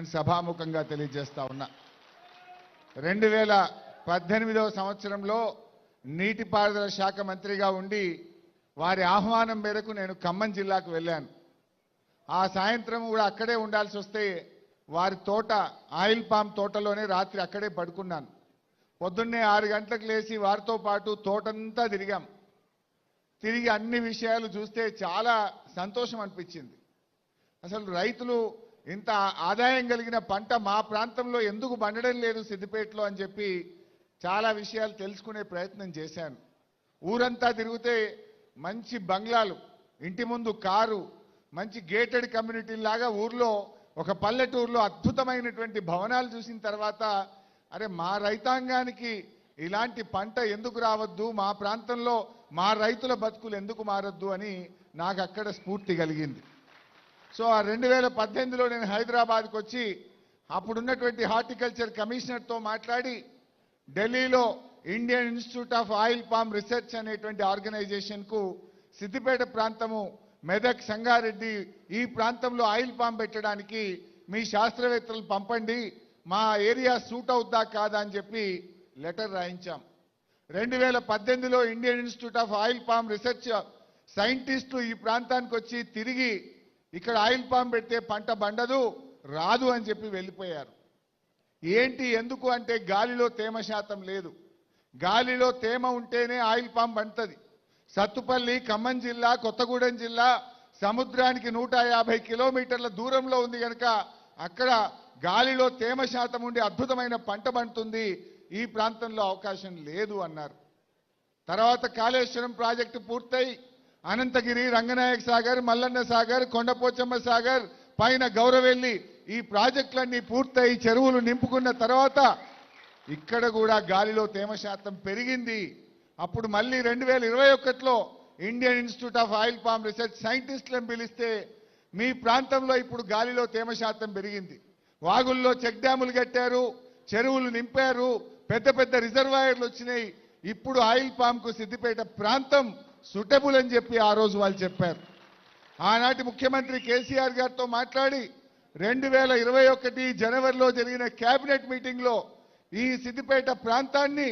నేను సభాముఖంగా తెలియజేస్తా ఉన్నా. 2018వ సంవత్సరంలో నీటిపారుదల శాఖ మంత్రిగా ఉండి వారి ఆహ్వానం మేరకు నేను ఖమ్మం జిల్లాకు వెళ్ళాను. ఆ సాయంత్రం కూడా అక్కడే ఉండాల్సి వస్తే వారి తోట ఆయిల్ పామ్ తోటలోనే రాత్రి అక్కడే పడుకున్నాను. పొద్దున్నే 6 గంటలకు లేచి వారితో పాటు తోటంతా తిరిగాం. తిరిగి అన్ని విషయాలు చూస్తే చాలా సంతోషం అనిపించింది. అసలు రైతులు ఇంత ఆదాయం కలిగిన పంట మా ప్రాంతంలో ఎందుకు పండడం లేదు సిద్దిపేటలో అని చెప్పి చాలా విషయాలు తెలుసుకునే ప్రయత్నం చేశాను. ఊరంతా తిరిగితే మంచి బంగ్లాలు, ఇంటి ముందు కారు, మంచి గేటెడ్ కమ్యూనిటీ లాగా ఊర్లో ఒక పల్లెటూరులో అద్భుతమైనటువంటి భవనాలు చూసిన తర్వాత అరే మా రైతాంగానికి ఇలాంటి పంట ఎందుకు రావద్దు, మా ప్రాంతంలో మా రైతుల బతుకులు ఎందుకు మారద్దు అని నాకు అక్కడ స్ఫూర్తి కలిగింది. సో ఆ 2018లో నేను హైదరాబాద్కి వచ్చి అప్పుడున్నటువంటి హార్టికల్చర్ కమిషనర్తో మాట్లాడి ఢిల్లీలో Indian Institute of Oil Palm research అనేటువంటి ఆర్గనైజేషన్కు సిద్దిపేట ప్రాంతము, మెదక్, సంగారెడ్డి ఈ ప్రాంతంలో ఆయిల్ పామ్ పెట్టడానికి మీ శాస్త్రవేత్తలు పంపండి, మా ఏరియా సూట్ అవుద్దా కాదా అని చెప్పి లెటర్ రాయించాం. 2018లో Indian Institute of Oil Palm Research సైంటిస్టులు ఈ ప్రాంతానికి వచ్చి తిరిగి ఇక్కడ ఆయిల్ పామ్ పెడితే పంట బండదు, రాదు అని చెప్పి వెళ్ళిపోయారు. ఏంటి ఎందుకు అంటే గాలిలో తేమ శాతం లేదు. గాలిలో తేమ ఉంటేనే ఆయిల్ పామ్ పండుతుంది. సత్తుపల్లి, ఖమ్మం జిల్లా, కొత్తగూడెం జిల్లా సముద్రానికి 150 కిలోమీటర్ల దూరంలో ఉంది కనుక అక్కడ గాలిలో తేమ శాతం ఉండి అద్భుతమైన పంట పండుతుంది, ఈ ప్రాంతంలో అవకాశం లేదు అన్నారు. తర్వాత కాళేశ్వరం ప్రాజెక్టు పూర్తయి అనంతగిరి, రంగనాయక సాగర్, మల్లన్న సాగర్, కొండపోచమ్మ సాగర్, పైన గౌరవెల్లి ఈ ప్రాజెక్టులన్నీ పూర్తయి చెరువులు నింపుకున్న తర్వాత ఇక్కడ కూడా గాలిలో తేమ శాతం పెరిగింది. అప్పుడు మళ్ళీ 2021లో Indian Institute of Oil Palm Research సైంటిస్టులను పిలిస్తే మీ ప్రాంతంలో ఇప్పుడు గాలిలో తేమ శాతం పెరిగింది, వాగుల్లో చెక్ డ్యాములు కట్టారు, చెరువులు నింపారు, పెద్ద పెద్ద రిజర్వాయర్లు వచ్చినాయి, ఇప్పుడు ఆయిల్ పామ్కు సిద్దిపేట ప్రాంతం సూటబుల్ అని చెప్పి ఆ రోజు వాళ్ళు చెప్పారు. ఆనాటి ముఖ్యమంత్రి కేసీఆర్ గారితో మాట్లాడి 2021 జనవరిలో జరిగిన కేబినెట్ మీటింగ్లో ఈ సిద్దిపేట ప్రాంతాన్ని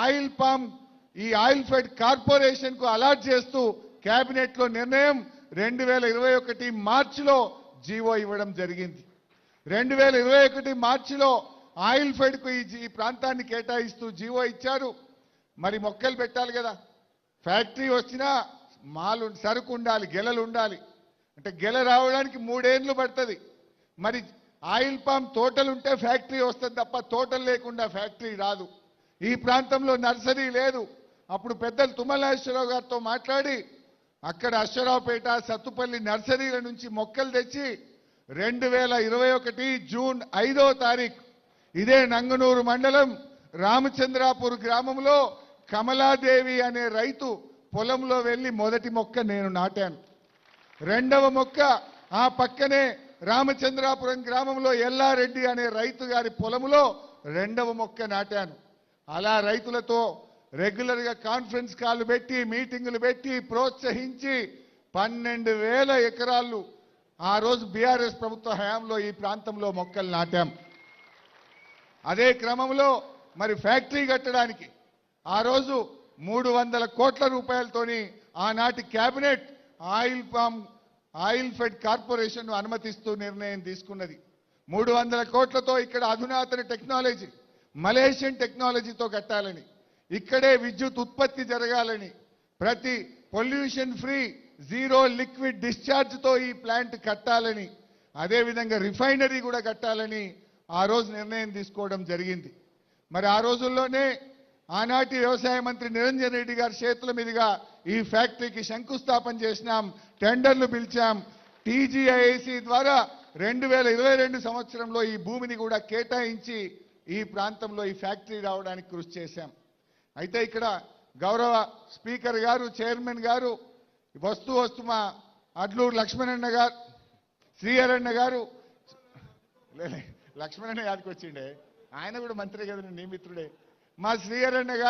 ఆయిల్ పామ్, ఈ ఆయిల్ ఫెడ్ కార్పొరేషన్కు అలాట్ చేస్తూ కేబినెట్లో నిర్ణయం 2021 మార్చిలో జీవో ఇవ్వడం జరిగింది. 2021 మార్చిలో ఆయిల్ ఫెడ్కు ఈ ప్రాంతాన్ని కేటాయిస్తూ జీవో ఇచ్చారు. మరి మొక్కలు పెట్టాలి కదా, ఫ్యాక్టరీ వచ్చినా మాలు సరుకు ఉండాలి, గెలలు ఉండాలి. అంటే గెల రావడానికి 3 ఏళ్ళు పడుతుంది. మరి ఆయిల్ పామ్ తోటలు ఉంటే ఫ్యాక్టరీ వస్తుంది తప్ప తోటలు లేకుండా ఫ్యాక్టరీ రాదు. ఈ ప్రాంతంలో నర్సరీ లేదు. అప్పుడు పెద్దలు తుమ్మలేశ్వరరావు గారితో మాట్లాడి అక్కడ అశ్వరావుపేట, సత్తుపల్లి నర్సరీల నుంచి మొక్కలు తెచ్చి 2021 జూన్ 5వ తారీఖు ఇదే నంగనూరు మండలం రామచంద్రాపూర్ గ్రామంలో కమలాదేవి అనే రైతు పొలంలో వెళ్ళి మొదటి మొక్క నేను నాటాను. రెండవ మొక్క ఆ పక్కనే రామచంద్రాపురం గ్రామంలో ఎల్లారెడ్డి అనే రైతు గారి పొలంలో రెండవ మొక్క నాటాను. అలా రైతులతో రెగ్యులర్గా కాన్ఫరెన్స్ కాల్ పెట్టి, మీటింగులు పెట్టి, ప్రోత్సహించి 12,000 ఎకరాలు ఆ రోజు బీఆర్ఎస్ ప్రభుత్వ హయాంలో ఈ ప్రాంతంలో మొక్కలు నాటాం. అదే క్రమంలో మరి ఫ్యాక్టరీ కట్టడానికి ఆ రోజు 300 కోట్ల రూపాయలతోని ఆనాటి కేబినెట్ ఆయిల్ ఫెడ్ కార్పొరేషన్ అనుమతిస్తూ నిర్ణయం తీసుకున్నది. 300 కోట్లతో ఇక్కడ అధునాతన టెక్నాలజీ, మలేషియన్ టెక్నాలజీతో కట్టాలని, ఇక్కడే విద్యుత్ ఉత్పత్తి జరగాలని, ప్రతి పొల్యూషన్ ఫ్రీ జీరో లిక్విడ్ డిశ్చార్జ్తో ఈ ప్లాంట్ కట్టాలని, అదేవిధంగా రిఫైనరీ కూడా కట్టాలని ఆ రోజు నిర్ణయం తీసుకోవడం జరిగింది. మరి ఆ రోజుల్లోనే ఆనాటి వ్యవసాయ మంత్రి నిరంజన్ రెడ్డి గారి చేతుల మీదుగా ఈ ఫ్యాక్టరీకి శంకుస్థాపన చేసినాం, టెండర్లు పిలిచాం. టీజీఐఐసి ద్వారా 2022 సంవత్సరంలో ఈ భూమిని కూడా కేటాయించి ఈ ప్రాంతంలో ఈ ఫ్యాక్టరీ రావడానికి కృషి చేశాం. అయితే ఇక్కడ గౌరవ స్పీకర్ గారు, చైర్మన్ గారు వస్తూ మా అడ్లూరు లక్ష్మణన్న గారు, శ్రీహరన్న గారు, లక్ష్మణన్న గారికి వచ్చిండే, ఆయన కూడా మంత్రి కదా, నీ మిత్రుడే, మా శ్రీహరన్న గారు